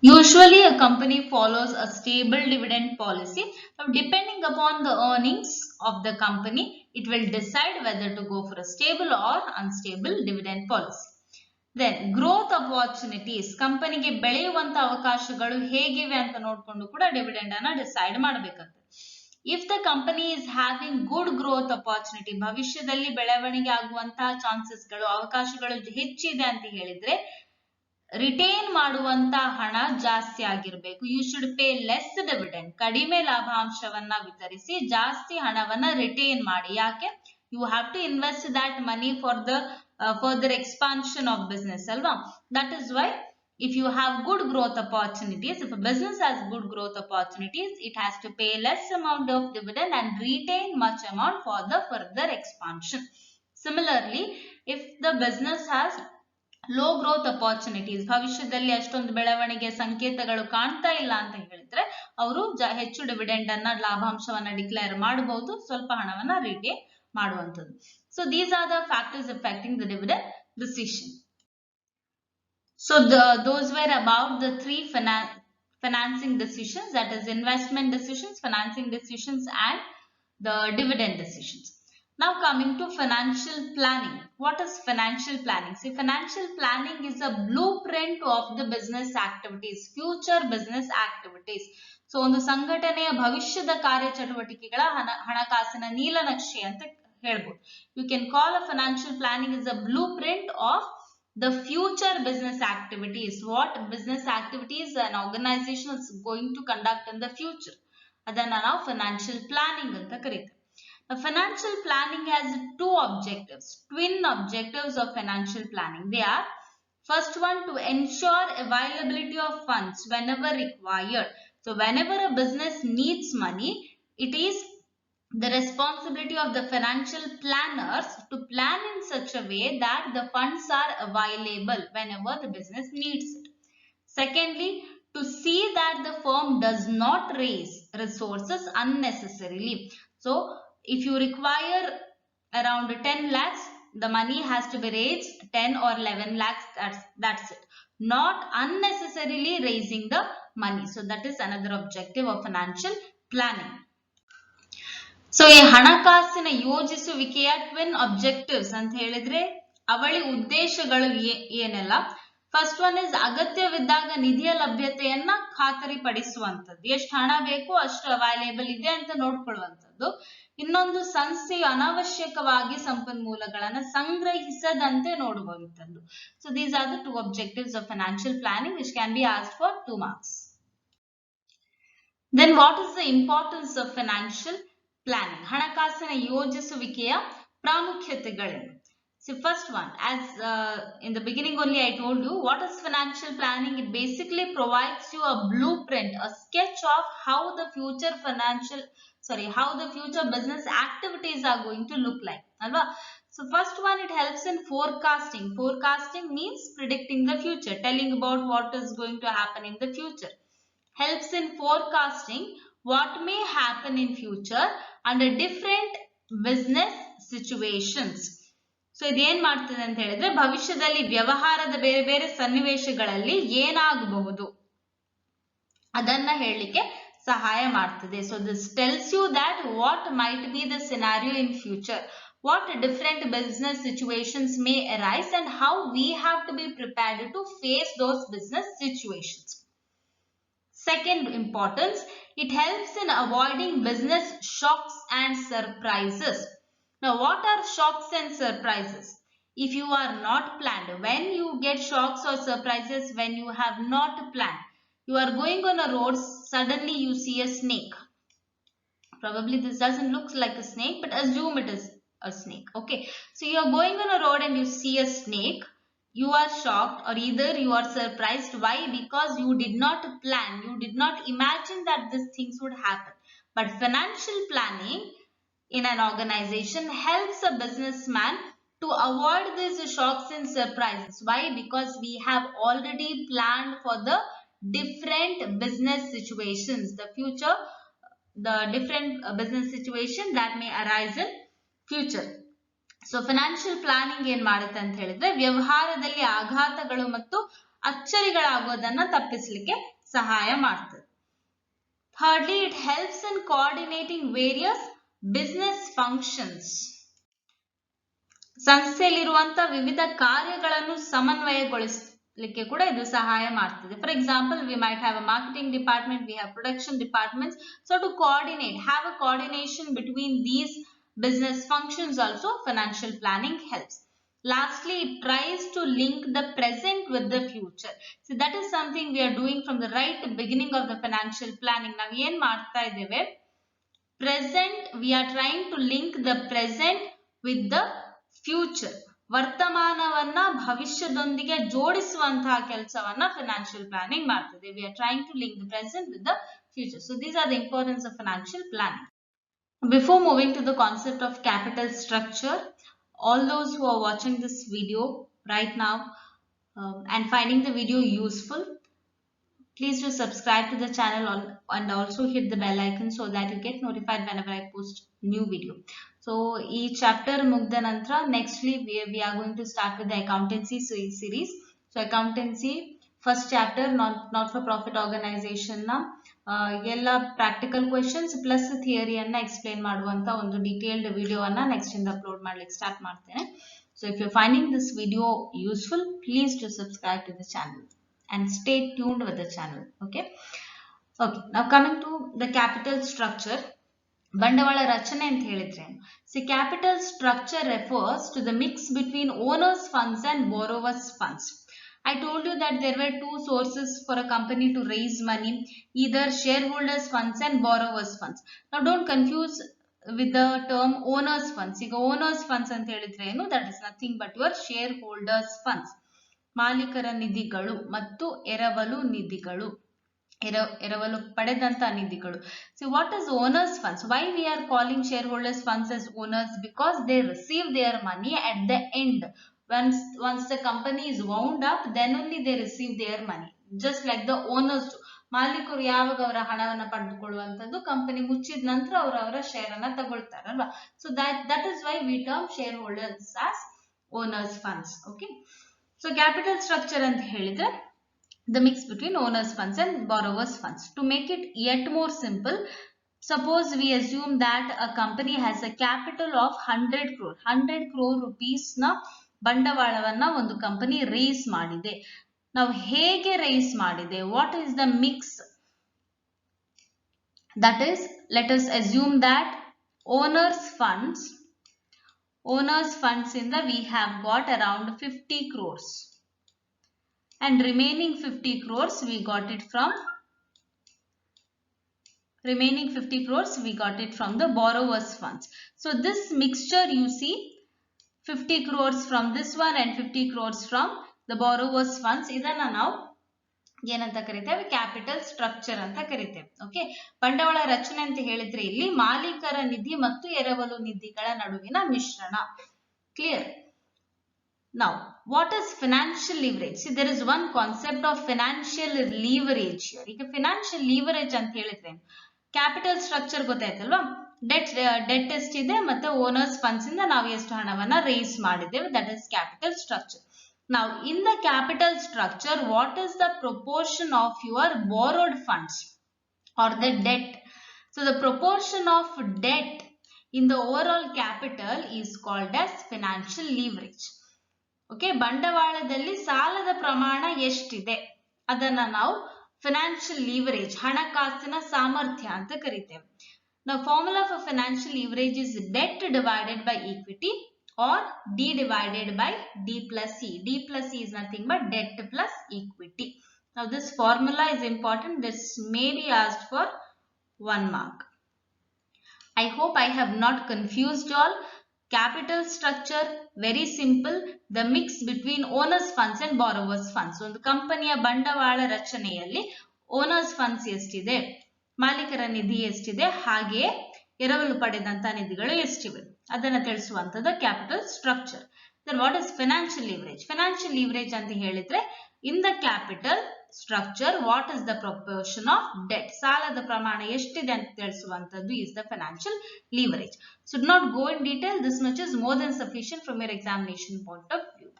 Usually a company follows a stable dividend policy. Now, depending upon the earnings of the company, it will decide whether to go for a stable or unstable dividend policy. Then growth opportunities, ಕಂಪನಿಗೆ ಬೆಳೆಯುವಂತ ಅವಕಾಶಗಳು ಹೇಗಿವೆ ಅಂತ ನೋಡ್ಕೊಂಡು ಕೂಡ dividend ಅನ್ನ decide ಮಾಡಬೇಕಾಗ್ತದೆ. If the company is having good growth opportunity, ಭವಿಷ್ಯದಲ್ಲಿ ಬೆಳವಣಿಗೆ ಆಗುವಂತಹ ಚಾನ್ಸಸ್ಗಳು, ಅವಕಾಶಗಳು ಹೆಚ್ಚಿದೆ ಅಂತ ಹೇಳಿದ್ರೆ ರಿಟೇನ್ ಮಾಡುವಂತ ಹಣ ಜಾಸ್ತಿ ಆಗಿರಬೇಕು. You should pay less dividend, ಕಡಿಮೆ ಲಾಭಾಂಶವನ್ನ ವಿತರಿಸಿ ಜಾಸ್ತಿ ಹಣವನ್ನ ರಿಟೇನ್ ಮಾಡಿ. ಯಾಕೆ? You have to invest that money for the further expansion of business alva. That is why if you have good growth opportunities, if a business has good growth opportunities, it has to pay less amount of dividend and retain much amount for the further expansion. Similarly, if the business has low growth opportunities, ಭವಿಷ್ಯದಲ್ಲಿ ಅಷ್ಟೊಂದು ಬೆಳವಣಿಗೆ ಸಂಕೇತಗಳು ಕಾಣ್ತಾ ಇಲ್ಲ ಅಂತ ಹೇಳಿದ್ರೆ ಅವರು ಹೆಚ್ಚು ಡಿವಿಡೆಂಡ್ ಅನ್ನ, ಲಾಭಾಂಶವನ್ನ ಡಿಕ್ಲೇರ್ ಮಾಡಬಹುದು, ಸ್ವಲ್ಪ ಹಣವನ್ನ ರಿಟೇನ್ ಮಾಡುವಂತದ್ದು. So these are the factors affecting the dividend decision. So those were about the three financing decisions, that is investment decisions, financing decisions and the dividend decisions. Now coming to financial planning. What is financial planning? See, financial planning is a blueprint of the business activities, future business activities. So ಒಂದು ಸಂಘಟನೆಯ ಭವಿಷ್ಯದ ಕಾರ್ಯಚಟುವಟಿಕೆಗಳ ಹಣಕಾಸಿನ ನೀಲನಕ್ಷೆ ಅಂತ ಹೇಳ್ಬೋದು. You can call a financial planning as a blueprint of the future business activities. What business activities an organization is going to conduct in the future. ಅದನ್ನ ನಾವು financial planning ಅಂತ ಕರೀತೀವಿ. The financial planning has two objectives, twin objectives of financial planning. They are, first one, to ensure availability of funds whenever required. So whenever a business needs money, it is the responsibility of the financial planners to plan in such a way that the funds are available whenever the business needs it. Secondly, to see that the firm does not raise resources unnecessarily. So if you require around 10 lakhs, the money has to be raised 10 or 11 lakhs, that's it. Not unnecessarily raising the money. So that is another objective of financial planning. So ಈ ಹಣಕಾಸಿನ ಯೋಜಿಸುವಿಕೆಯ twin objectives ಅಂತ ಹೇಳಿದ್ರೆ ಅವಳಿ ಉದ್ದೇಶಗಳು ಏನೆಲ್ಲ? First one is ಅಗತ್ಯವಿದ್ದಾಗ ನಿಧಿಯ ಲಭ್ಯತೆಯನ್ನ ಖಾತರಿಪಡಿಸುವಂತದ್ದು, ಎಷ್ಟು ಹಣ ಬೇಕು ಅಷ್ಟು ಅವೈಲೇಬಲ್ ಇದೆ ಅಂತ ನೋಡ್ಕೊಳ್ಳುವಂಥದ್ದು. ಇನ್ನೊಂದು, ಸಂಸ್ಥೆಯು ಅನಾವಶ್ಯಕವಾಗಿ ಸಂಪನ್ಮೂಲಗಳನ್ನ ಸಂಗ್ರಹಿಸದಂತೆ ನೋಡುವಂಥದ್ದು. So these are the two objectives of financial planning which can be asked for 2 marks. Then what is the importance of financial planning? ಹಣಕಾಸಿನ ಯೋಜಿಸುವಿಕೆಯ ಪ್ರಾಮುಖ್ಯತೆಗಳೇನು? So first one, as in the beginning only I told you, what is financial planning? It basically provides you a blueprint, a sketch of how the future business activities are going to look like. Alva? So first one, it helps in forecasting. Forecasting means predicting the future, telling about what is going to happen in the future. Helps in forecasting what may happen in future under different business situations. So ಇದೇನ್ ಮಾಡ್ತದೆ ಅಂತ ಹೇಳಿದ್ರೆ ಭವಿಷ್ಯದಲ್ಲಿ ವ್ಯವಹಾರದ ಬೇರೆ ಬೇರೆ ಸನ್ನಿವೇಶಗಳಲ್ಲಿ ಏನಾಗಬಹುದು ಅದನ್ನ ಹೇಳಲಿಕ್ಕೆ ಸಹಾಯ ಮಾಡ್ತದೆ. So this tells you that what might be the scenario in future, what different business situations may arise and how we have to be prepared to face those business situations. Second importance, it helps in avoiding business shocks and surprises. Now, what are shocks and surprises? If you are not planned, when you get shocks or surprises when you have not planned, you are going on a road, suddenly you see a snake. Probably this doesn't look like a snake, but assume it is a snake. Okay, so you are going on a road and you see a snake. You are shocked or either you are surprised. Why? Because you did not plan, you did not imagine that these things would happen. But financial planning in an organization helps a businessman to avoid these shocks and surprises. Why? Because we have already planned for the different business situations, the different business situation that may arise in future. So financial planning ಏನ್ ಮಾಡುತ್ತೆ ಅಂತ ಹೇಳಿದ್ರೆ ವ್ಯವಹಾರದಲ್ಲಿ ಆಘಾತಗಳು ಮತ್ತು ಅಚ್ಚರಿಗಳಾಗೋದನ್ನ ತಪ್ಪಿಸಲಿಕ್ಕೆ ಸಹಾಯ ಮಾಡ್ತದೆ. Thirdly, it helps in coordinating various business functions. ಸಂಸ್ಥೆಯಲ್ಲಿರುವಂತಹ ವಿವಿಧ ಕಾರ್ಯಗಳನ್ನು ಸಮನ್ವಯಗೊಳಿಸಲಿಕ್ಕೆ ಕೂಡ ಇದು ಸಹಾಯ ಮಾಡ್ತದೆ. For example, we might have a marketing department, we have production departments. So to coordinate, have a coordination between these business functions also financial planning helps. Lastly, it tries to link the present with the future. So that is something we are doing from the right beginning of the financial planning. Now yen ಮಾಡ್ತಾ ಇದ್ದೇವೆ, present, we are trying to link the present with the future. ವರ್ತಮಾನವನ್ನ ಭವಿಷ್ಯದೊಂದಿಗೆ ಜೋಡಿಸುವಂತಹ ಕೆಲಸವನ್ನ financial planning ಮಾಡ್ತದೆ. We are trying to link the present with the future. So these are the importance of financial planning. Before moving to the concept of capital structure, all those who are watching this video right now and finding the video useful, please do subscribe to the channel and also hit the bell icon so that you get notified whenever I post new video. So each chapter mugda nantra nextly we are going to start with the accountancy series. So accountancy first chapter, not for profit organization na ಎಲ್ಲ practical questions plus ಥಿಯರಿಯನ್ನ explain ಮಾಡುವಂತ ಒಂದು detailed ವಿಡಿಯೋವನ್ನ next ಇಂದ upload ಮಾಡ್ಲಿಕ್ಕೆ start ಮಾಡ್ತೇನೆ. So if you finding this video useful, please to subscribe to the channel and stay tuned with the channel. Okay, now coming to the capital structure. ಬಂಡವಾಳ ರಚನೆ ಅಂತ ಹೇಳಿದ್ರೆ, see capital structure refers to the mix between owners funds and borrowers funds. I told you that there were two sources for a company to raise money, either shareholders funds and borrowers funds. Now don't confuse with the term owners funds. ಈಗ owners funds ಅಂತ ಹೇಳಿದ್ರೆ ಏನು, that is nothing but your shareholders funds. ಮಾಲೀಕರ ನಿಧಿಗಳು ಮತ್ತು ಎರವಲು ನಿಧಿಗಳು, ಎರವಲು ಪಡೆದಂತ ನಿಧಿಗಳು. So what is owners funds? Why we are calling shareholders funds as owners? Because they receive their money at the end. Once the company is wound up, then only they receive their money. Just like the owners do. ಮಾಲೀಕರು ಯಾವಾಗ ಅವರ ಹಣವನ್ನ ಪಡೆದುಕೊಳ್ಳುವಂತದ್ದು, company ಮುಚ್ಚಿದ ನಂತರ ಅವರ share ಅನ್ನ ತಗೊಳ್ತಾರಲ್ವಾ. So that is why we term shareholders as owners funds. Okay, so capital structure ಅಂತ ಹೇಳಿದ್ರೆ the mix between owners funds and borrowers funds. To make it yet more simple, suppose we assume that a company has a capital of 100 crore rupees na ಬಂಡವಾಳವನ್ನ ಒಂದು company race ಮಾಡಿದೆ. ನಾವು ಹೇಗೆ race ಮಾಡಿದೆ, what is the mix? That is, let us assume that owners funds ಇಂದ we have got around 50 crores and remaining 50 crores we got it from the borrowers funds. So this mixture, you see, 50 crores from this one and 50 crores from the borrowers funds, ಇದನ್ನ ನಾವು ಏನಂತ ಕರಿತೇವೆ, capital structure ಅಂತ ಕರಿತೇವೆ. Okay, ಬಂಡವಾಳ ರಚನೆ ಅಂತ ಹೇಳಿದ್ರೆ ಇಲ್ಲಿ ಮಾಲೀಕರ ನಿಧಿ ಮತ್ತು ಎರವಲು ನಿಧಿಗಳ ನಡುವಿನ ಮಿಶ್ರಣ. Clear? Now what is financial leverage? See, there is one concept of financial leverage here. ಈಗ financial leverage ಅಂತ ಹೇಳಿದ್ರೆ ಕ್ಯಾಪಿಟಲ್ ಸ್ಟ್ರಕ್ಚರ್ ಗೊತ್ತಾಯ್ತಲ್ವಾ, ಡೆಟ್ ಎಷ್ಟಿದೆ ಮತ್ತೆ ಓನರ್ಸ್ ಫಂಡ್ಸ್ ಇಂದ ನಾವು ಎಷ್ಟು ಹಣವನ್ನ ರೇಸ್ ಮಾಡಿದ್ದೇವೆ, that is capital structure. Now in the capital structure, what is the proportion of your borrowed funds or the debt? So the proportion of debt in the overall capital is called as financial leverage. Okay, ಬಂಡವಾಳದಲ್ಲಿ ಸಾಲದ ಪ್ರಮಾಣ ಎಷ್ಟಿದೆ ಅದನ್ನ ನಾವು financial leverage, ಹಣಕಾಸಿನ ಸಾಮರ್ಥ್ಯ ಅಂತ ಕರಿತೇವೆ. Now formula for financial leverage is debt divided by equity or D divided by D plus E. D plus E is nothing but debt plus equity. Now this formula is important. This may be asked for 1 mark. I hope I have not confused you all. Capital structure very simple. The mix between owners funds and borrowers funds. ಒಂದು ಕಂಪನಿಯ ಬಂಡವಾಳ ರಚನೆಯಲ್ಲಿ owners funds ಎಷ್ಟಿದೆ, ಮಾಲೀಕರ ನಿಧಿ ಎಷ್ಟಿದೆ, ಹಾಗೆ ಎರವಲು ಪಡೆದಂತ ನಿಧಿಗಳು ಎಷ್ಟಿವೆ ಅದನ್ನ ತಿಳಿಸುವಂತದ್ದು capital structure. Then what is financial leverage? Financial leverage ಅಂತ ಹೇಳಿದ್ರೆ, in the capital structure, what is the proportion of debt, ಸಾಲದ ಪ್ರಮಾಣ ಎಷ್ಟಿದೆ ಅಂತ ತಿಳಿಸುವಂತದ್ದು is the financial leverage. So do not go in detail, this much is more than sufficient from your examination point of view.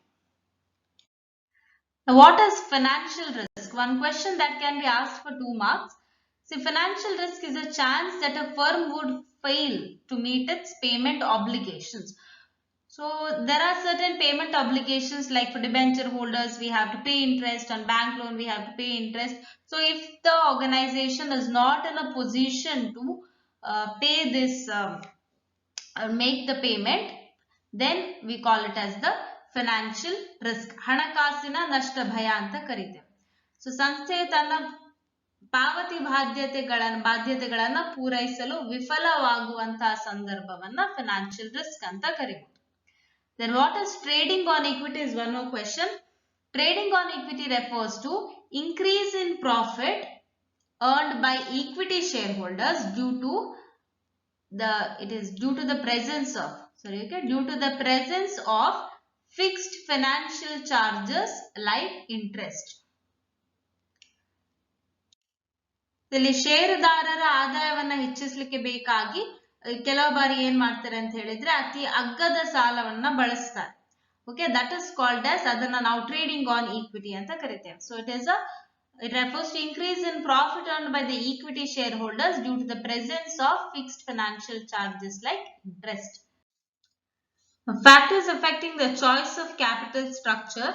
Now what is financial risk? One question that can be asked for 2 marks. See, financial risk is a chance that a firm would fail to meet its payment obligations. So there are certain payment obligations, like for debenture holders we have to pay interest, on bank loan we have to pay interest. So if the organization is not in a position to pay this make the payment, then we call it as the financial risk. ಹಣಕಾಸಿನ ನಷ್ಟ ಭಯ ಅಂತ ಕರೀತೇವೆ. So ಸಂಸ್ಥೆಯು ತನ್ನ ಪಾವತಿ ಬಾಧ್ಯತೆಗಳನ್ನ ಪೂರೈಸಲು ವಿಫಲವಾಗುವಂತಹ ಸಂದರ್ಭವನ್ನ financial risk ಅಂತ ಕರೀಬಹುದು. Then what is trading on equity is one more question. Trading on equity refers to increase in profit earned by equity shareholders due to the presence of fixed financial charges like interest. ಇಲ್ಲಿ ಷೇರುದಾರರ ಆದಾಯವನ್ನ ಹೆಚ್ಚಿಸಲಿಕ್ಕೆ ಬೇಕಾಗಿ ಕೆಲವು ಬಾರಿ ಏನ್ ಮಾಡ್ತಾರೆ ಅಂತ ಹೇಳಿದ್ರೆ ಅತಿ ಅಗ್ಗದ ಸಾಲವನ್ನ ಬಳಸ್ತಾರೆ. Okay, that is called as, ಅದನ್ನ ನಾವು ಟ್ರೇಡಿಂಗ್ ಆನ್ ಈಕ್ವಿಟಿ ಅಂತ ಕರಿತೇವೆ. So it refers to increase in profit earned by the equity shareholders due to the presence of fixed financial charges like interest. Factors affecting the choice of capital structure.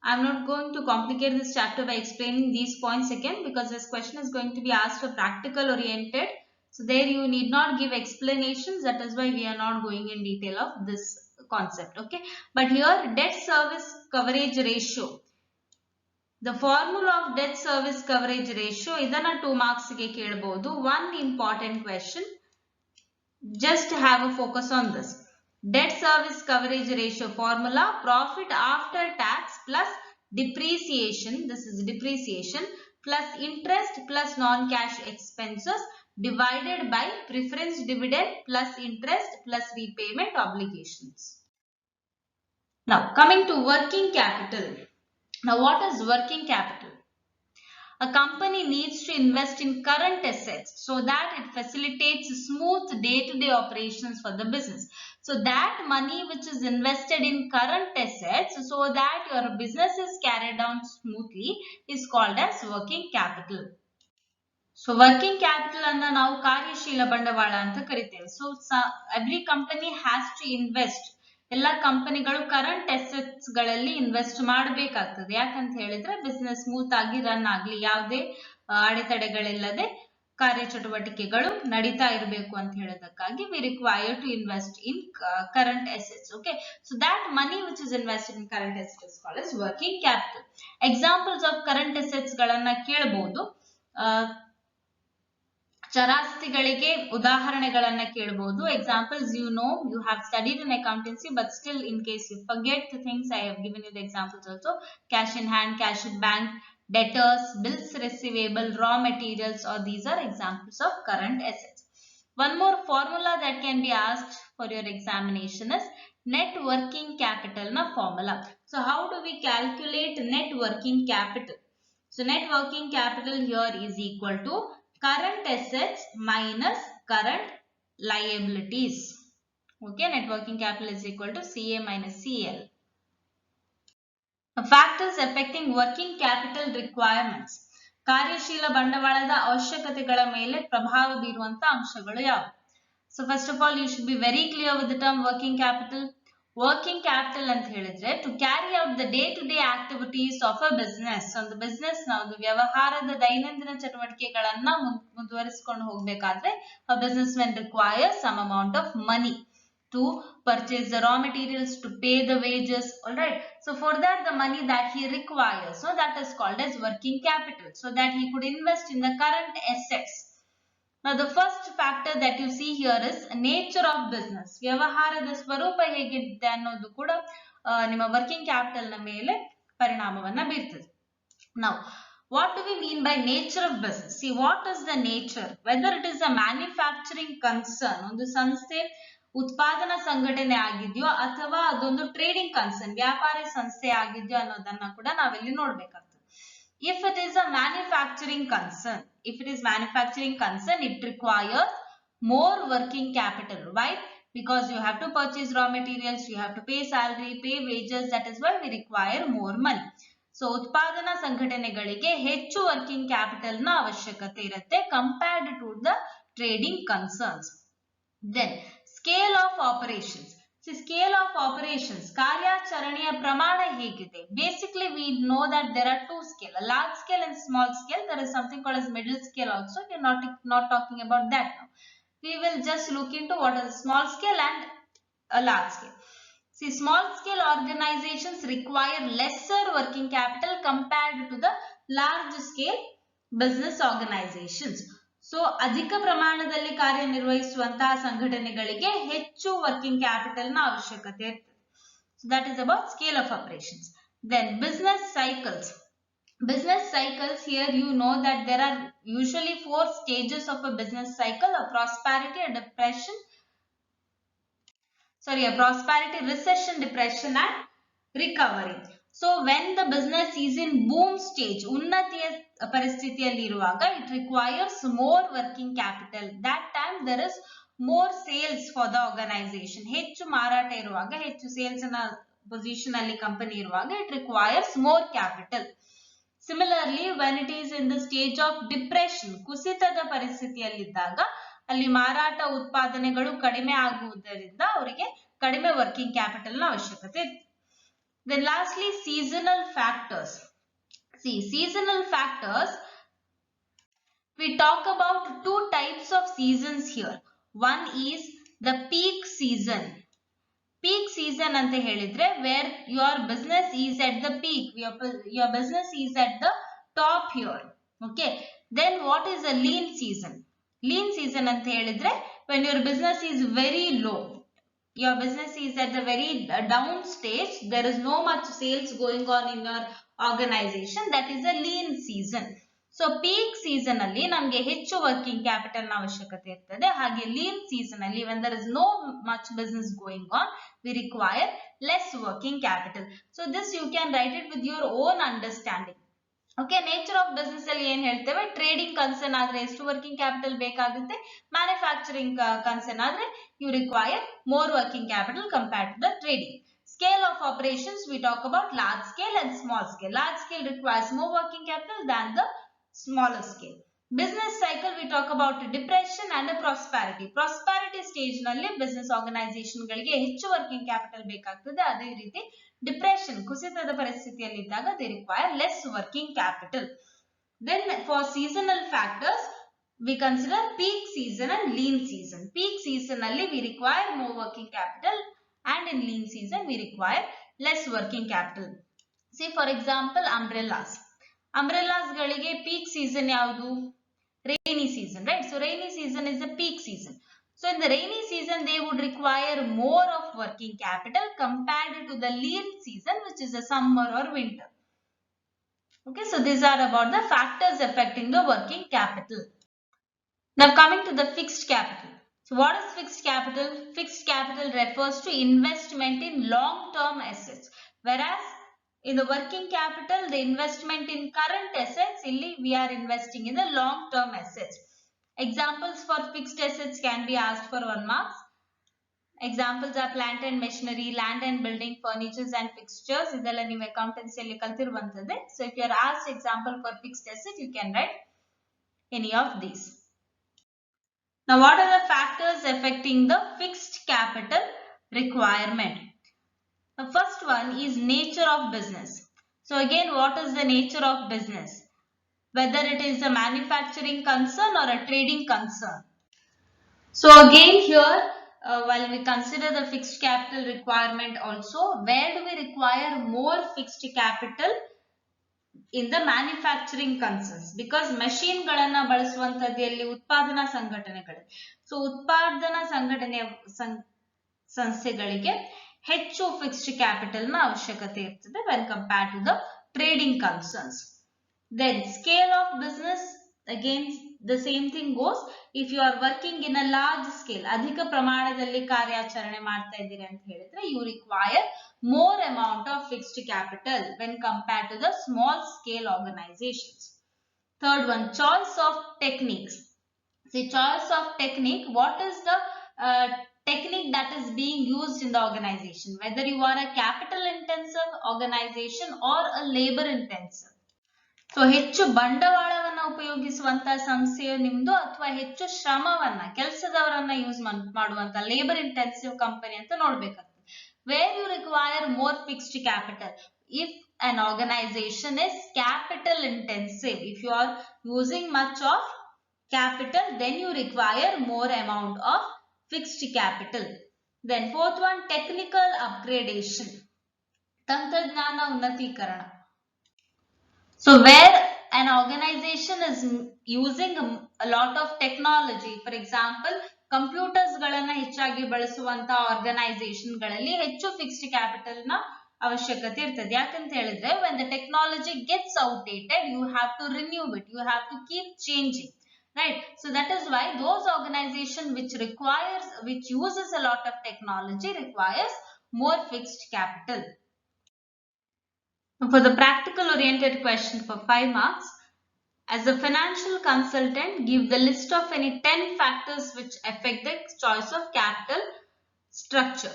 I'm not going to complicate this chapter by explaining these points again, because this question is going to be asked for practical oriented. So there you need not give explanations. That is why we are not going in detail of this concept. Okay, but here debt service coverage ratio. The formula of debt service coverage ratio, ಇದನ್ನ 2 marks ಗೆ ಕೇಳಬಹುದು. One important question, just have a focus on this. Debt service coverage ratio formula: profit after tax plus depreciation, this is depreciation, plus interest plus non-cash expenses divided by preference dividend plus interest plus repayment obligations. Now coming to working capital. Now what is working capital? A company needs to invest in current assets so that it facilitates smooth day-to-day operations for the business. So that money which is invested in current assets so that your business is carried on smoothly is called as working capital. So working capital anna ನಾವು ಕಾರ್ಯಶೀಲ ಬಂಡವಾಳ ಅಂತ ಕರಿತೇವೆ. So every company has to invest. ಎಲ್ಲ ಕಂಪನಿಗಳು current assets ಗಳಲ್ಲಿ invest ಮಾಡಬೇಕಾಗ್ತದೆ. ಯಾಕಂತ ಹೇಳಿದ್ರೆ ಬಿಸ್ನೆಸ್ ಸ್ಮೂತ್ ಆಗಿ ರನ್ ಆಗ್ಲಿ, ಯಾವುದೇ ಅಡೆತಡೆಗಳಿಲ್ಲದೆ ಕಾರ್ಯಚಟುವಟಿಕೆಗಳು ನಡೀತಾ ಇರಬೇಕು ಅಂತ ಹೇಳೋದಕ್ಕಾಗಿ we require to invest in current assets. Okay, so that money which is invested in current assets is called as working capital. Examples of current assets ಗಳನ್ನ ಕೇಳಬಹುದು. ಚರಾಸ್ತಿಗಳಿಗೆ ಉದಾಹರಣೆಗಳನ್ನ ಕೇಳಬಹುದು. Examples you have studied in accountancy, but still in case you forget the things, I have given you the examples also. Cash in hand, cash in bank, debtors, bills receivable, raw materials, or these are examples of current assets. One more formula that can be asked for your examination is net working capital na formula. So how do we calculate net working capital? So net working capital here is equal to current assets minus current liabilities. Okay, net working capital is equal to CA minus CL. Factors affecting working capital requirements. ಕಾರ್ಯಶೀಲ ಬಂಡವಾಳದ ಅವಶ್ಯಕತೆಗಳ ಮೇಲೆ ಪ್ರಭಾವ ಬೀರುವಂತ ಅಂಶಗಳು ಯಾವುವು? So first of all, you should be very clear with the term working capital. Working capital ಅಂತ ಹೇಳಿದ್ರೆ to carry out the day-to-day activities of a business. ಒಂದು business ನ ಒಂದು ವ್ಯವಹಾರದ ದೈನಂದಿನ ಚಟುವಟಿಕೆಗಳನ್ನ ಮುಂದುವರಿಸಿಕೊಂಡು ಹೋಗಬೇಕಾದ್ರೆ a businessman requires some amount of money to purchase the raw materials, to pay the wages. All right, so for that the money that he requires, so that is called as working capital, so that he could invest in the current assets. Now the first factor that you see here is nature of business. ವ್ಯವಹಾರದ ಸ್ವರೂಪ ಹೇಗಿದೆ ಅನ್ನೋದು ಕೂಡ ನಿಮ್ಮ working capital ನ ಮೇಲೆ ಪರಿಣಾಮವನ್ನ ಬೀರ್ತದೆ. Now what do we mean by nature of business? See, what is the nature? Whether it is a manufacturing concern, ಒಂದು ಸಂಸ್ಥೆ ಉತ್ಪಾದನಾ ಸಂಘಟನೆ ಆಗಿದೆಯೋ ಅಥವಾ ಅದೊಂದು ಟ್ರೇಡಿಂಗ್ ಕನ್ಸರ್ನ್ ವ್ಯಾಪಾರಿ ಸಂಸ್ಥೆ ಆಗಿದೆಯೋ ಅನ್ನೋದನ್ನ ಕೂಡ ನಾವಿಲ್ಲಿ ನೋಡ್ಬೇಕಾಗ್ತದೆ. If it is a manufacturing concern, it requires more working capital. Why? Because you have to purchase raw materials, you have to pay salary, pay wages. That is why we require more money. So ಉತ್ಪಾದನಾ ಸಂಘಟನೆಗಳಿಗೆ ಹೆಚ್ಚು working capital ನ ಅವಶ್ಯಕತೆ ಇರುತ್ತೆ compared to the trading concerns. Then scale of operations. See, scale of operations, ಕಾರ್ಯಾಚರಣೆಯ ಪ್ರಮಾಣ ಹೇಗಿದೆ? Basically we know that there are two scale, a large scale and small scale. There is something called as middle scale also. We are not talking about that now. We will just look into what is small scale and a large scale. See, small scale organizations require lesser working capital compared to the large scale business organizations. So ಅಧಿಕ ಪ್ರಮಾಣದಲ್ಲಿ ಕಾರ್ಯನಿರ್ವಹಿಸುವಂತಹ ಸಂಘಟನೆಗಳಿಗೆ ಹೆಚ್ಚು working capital ನ ಅವಶ್ಯಕತೆ ಇರ್ತದೆ. So that is about scale of operations. Then business cycles. Business cycles, here you know that there are usually 4 stages of a business cycle: a prosperity, a depression, a prosperity, recession, depression and recovery. So when the business is in boom stage, ಉನ್ನತಿಯ ಪರಿಸ್ಥಿತಿಯಲ್ಲಿ ಇರುವಾಗ, it requires more working capital. That time there is more sales for the organization. ಹೆಚ್ಚು ಮಾರಾಟ ಇರುವಾಗ, ಹೆಚ್ಚು sales ನ position ಅಲ್ಲಿ company ಇರುವಾಗ, it requires more capital. Similarly, when it is in the stage of depression, ಕುಸಿತದ ಪರಿಸ್ಥಿತಿಯಲ್ಲಿದ್ದಾಗ, ಅಲ್ಲಿ ಮಾರಾಟ ಉತ್ಪಾದನೆಗಳು ಕಡಿಮೆ ಆಗುವುದರಿಂದ ಅವರಿಗೆ ಕಡಿಮೆ ವರ್ಕಿಂಗ್ ಕ್ಯಾಪಿಟಲ್ ನ ಅವಶ್ಯಕತೆ ಇತ್ತು. Then lastly, seasonal factors. See, seasonal factors, we talk about two types of seasons here. One is the peak season. Peak season ante helidre where your business is at the peak, your business is at the top here. Okay, then what is a lean season? Lean season ante helidre when your business is very low, your business is at the very down stage, there is no much sales going on in your organization, that is a lean season. So peak season ಅಲ್ಲಿ ನಮಗೆ ಹೆಚ್ಚು working capital ನ ಅವಶ್ಯಕತೆ ಇರ್ತದೆ. ಹಾಗೆ lean season ಅಲ್ಲಿ when there is no much business going on, we require less working capital. So this you can write it with your own understanding. Okay, nature of business ಅಲ್ಲಿ ಏನ್ ಹೇಳ್ತೇವೆ, trading concern ಆದ್ರೆ ಎಷ್ಟು working capital ಬೇಕಾಗುತ್ತೆ, manufacturing concern ಆದ್ರೆ you require more working capital compared to the trading. Scale of operations, we talk about large scale and small scale. Large scale requires more working capital than the smaller scale. Business cycle, we talk about depression and prosperity. Prosperity stage ನಲ್ಲಿ business organization ಗಳಿಗೆ ಹೆಚ್ಚು working capital ಬೇಕಾಗ್ತದೆ. ಅದೇ ರೀತಿ depression, ಕುಸಿತದ ಪರಿಸ್ಥಿತಿಯಲ್ಲಿದ್ದಾಗ they require less working capital. Then for seasonal factors, we consider peak season and lean season. Peak season ನಲ್ಲಿ we require more working capital and in lean season we require less working capital. See, for example, umbrellas. Umbrellas ಗಳಿಗೆ peak season ಯಾವುದು? Rainy season, right? So rainy season is the peak season. So in the rainy season, they would require more of working capital compared to the lean season, which is the summer or winter. Okay, so these are about the factors affecting the working capital. Now coming to the fixed capital. So what is fixed capital? Fixed capital refers to investment in long-term assets, whereas in the working capital, the investment in current assets, illi we are investing in the long-term assets. Examples for fixed assets can be asked for 1 marks. Examples are plant and machinery, land and building, furnitures and fixtures. Idella ನೀವು accountancy ಅಲ್ಲಿ ಕಲ್ತಿರುವಂತದ್ದೇ. So if you are asked example for fixed asset, you can write any of these. Now what are the factors affecting the fixed capital requirement? The first one is nature of business. So again, what is the nature of business? Whether it is a manufacturing concern or a trading concern. So again here, while we consider the fixed capital requirement also, where do we require more fixed capital? In the manufacturing concerns, because machine ಗಳನ್ನ ಬಳಸುವಂತದ್ದು ಎಲ್ಲಿ? ಉತ್ಪಾದನಾ ಸಂಘಟನೆಗಳು. So ಉತ್ಪಾದನಾ ಸಂಘಟನೆಯ ಸಂಸ್ಥೆಗಳಿಗೆ ಹೆಚ್ಚು fixed capital ನ ಅವಶ್ಯಕತೆ ಇರ್ತದೆ when compared to the trading concerns. Then scale of business, again the same thing goes if you are working in a large scale, ಅಧಿಕ ಪ್ರಮಾಣದಲ್ಲಿ ಕಾರ್ಯಾಚರಣೆ ಮಾಡ್ತಾ ಇದ್ದೀರಿ ಅಂತ ಹೇಳಿದ್ರೆ you require more amount of fixed capital when compared to the small scale organizations. Third one, choice of techniques. See, choice of technique, what is the technique that is being used in the organization, whether you are a capital intensive organization or a labor intensive. ಸೊ ಹೆಚ್ಚು ಬಂಡವಾಳವನ್ನ ಉಪಯೋಗಿಸುವಂತ ಸಂಸ್ಥೆಯು ನಿಮ್ದು ಅಥವಾ ಹೆಚ್ಚು ಶ್ರಮವನ್ನ ಕೆಲಸದವರನ್ನ ಯೂಸ್ ಮಾಡುವಂತ ಲೇಬರ್ ಇಂಟೆನ್ಸಿವ್ ಕಂಪನಿ ಅಂತ ನೋಡ್ಬೇಕಾಗ್ತದೆ. Where you require more fixed capital, if an organization is capital intensive, if you are using much of capital, then you require more amount of fixed capital. Then fourth one, technical upgradation, ತಂತ್ರಜ್ಞಾನ ಉನ್ನತೀಕರಣ. So where an organization is using a lot of technology, for example computers ಗಳನ್ನ ಹೆಚ್ಚಾಗಿ ಬಳಸುವಂತ organisation ಗಳಲ್ಲಿ ಹೆಚ್ಚು fixed capital ನ ಅವಶ್ಯಕತೆ ಇರ್ತದೆ. ಯಾಕಂತ ಹೇಳಿದ್ರೆ when the technology gets outdated, you have to renew it, you have to keep changing, right? So that is why those organization which uses a lot of technology requires more fixed capital. For the practical oriented question for 5 marks, as a financial consultant, give the list of any 10 factors which affect the choice of capital structure.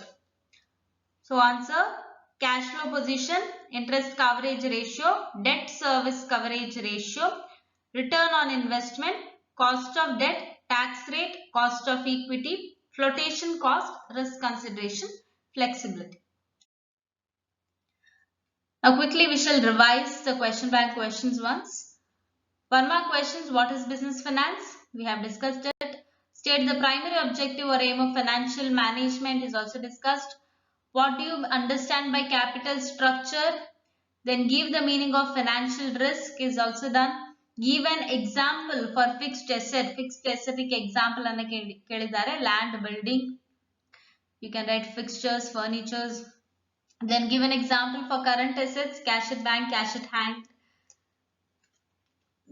So answer, cash flow position, interest coverage ratio, debt service coverage ratio, return on investment, cost of debt, tax rate, cost of equity, flotation cost, risk consideration, flexibility. Now quickly we shall revise the question bank questions once. 1 mark questions, what is business finance? We have discussed it. State the primary objective or aim of financial management is also discussed. What do you understand by capital structure? Then give the meaning of financial risk is also done. Give an example for fixed asset. Fixed asset example anna kelidare, land, building. You can write fixtures, furnitures. Then give an example for current assets, cash at bank, cash at hand.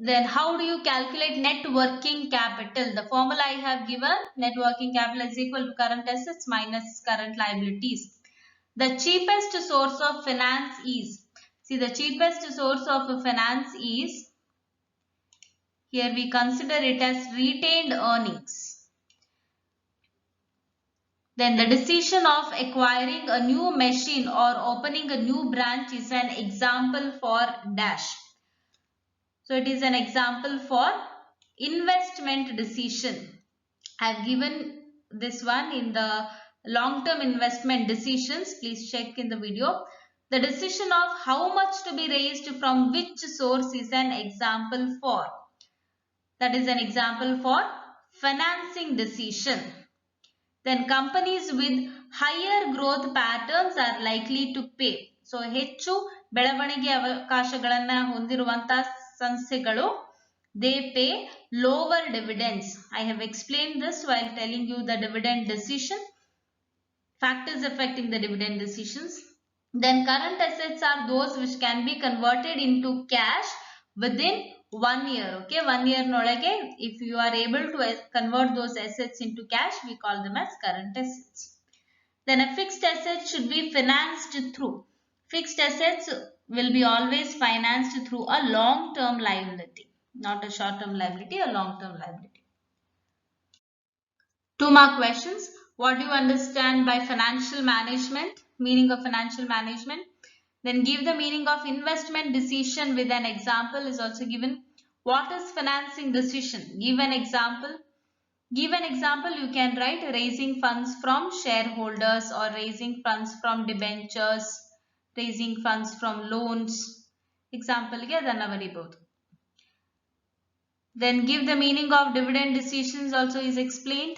Then how do you calculate net working capital? The formula I have given, net working capital is equal to current assets minus current liabilities. The cheapest source of finance is, see, the cheapest source of finance is, here we consider it as retained earnings. Then the decision of acquiring a new machine or opening a new branch is an example for dash. So it is an example for investment decision. I have given this one in the long-term investment decisions. Please check in the video. The decision of how much to be raised from which source is an example for. That is an example for financing decision. Then companies with higher growth patterns are likely to pay. So ಹೆಚ್ಚು ಬೆಳವಣಿಗೆ ಅವಕಾಶಗಳನ್ನ ಹೊಂದಿರುವಂತ ಸಂಸ್ಥೆಗಳು, they pay lower dividends. I have explained this while telling you the dividend decision, factors affecting the dividend decisions. Then current assets are those which can be converted into cash within 1 year. Okay, 1 year nolage if you are able to convert those assets into cash, we call them as current assets. Then a fixed asset should be financed through, fixed assets will be always financed through a long-term liability, not a short-term liability, a long-term liability. 2 mark questions. What do you understand by financial management? Meaning of financial management. Then give the meaning of investment decision with an example is also given. What is financing decision? Give an example. Give an example, you can write raising funds from shareholders or raising funds from debentures, raising funds from loans. Example ge adana baribodu. Then give the meaning of dividend decisions also is explained.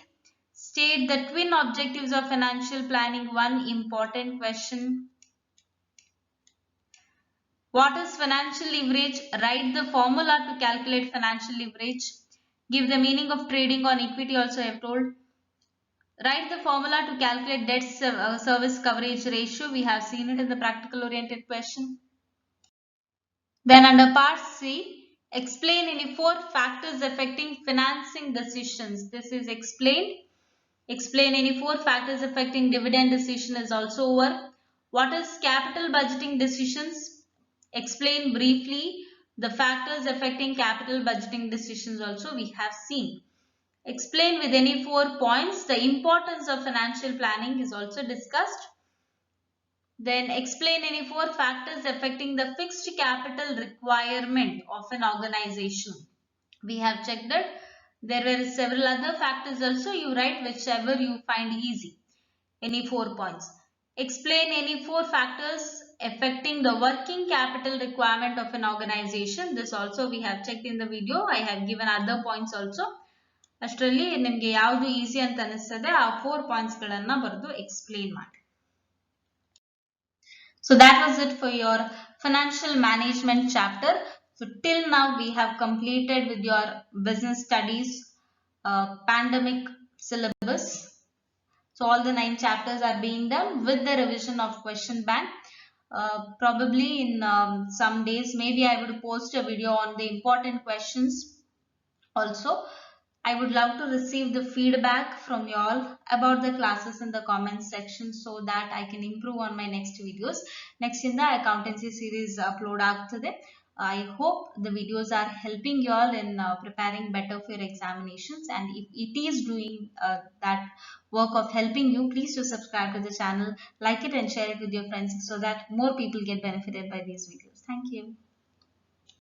State the twin objectives of financial planning, one important question. What is financial leverage? Write the formula to calculate financial leverage. Give the meaning of trading on equity also I have told. Write the formula to calculate debt service coverage ratio. We have seen it in the practical oriented question. Then under part C, Explain any 4 factors affecting financing decisions. This is explained. Explain any 4 factors affecting dividend decision is also over. What is capital budgeting decisions? Explain briefly the factors affecting capital budgeting decisions also we have seen. Explain with any 4 points the importance of financial planning is also discussed. Then explain any 4 factors affecting the fixed capital requirement of an organization. We have checked it. There were several other factors also. You write whichever you find easy. Any 4 points. Explain any 4 factors affecting the working capital requirement of an organization. This also we have checked in the video. I have given other points also. ಅಷ್ಟರಲ್ಲಿ ನಿಮಗೆ ಯಾವುದು easy ಅಂತ ಅನಿಸ್ತದೆ ಆ 4 points ಗಳನ್ನ ಬರೆದು explain ಮಾಡಿ. So that was it for your financial management chapter. So till now we have completed with your business studies pandemic syllabus. So all the 9 chapters are being done with the revision of question bank. Probably in some days maybe I would post a video on the important questions also. I would love to receive the feedback from you all about the classes in the comments section so that I can improve on my next videos. Next in the accountancy series upload ಆಗ್ತದೆ. I hope the videos are helping you all in preparing better for your examinations, and if it is doing that work of helping you, please do subscribe to the channel, like it and share it with your friends so that more people get benefited by these videos. Thank you.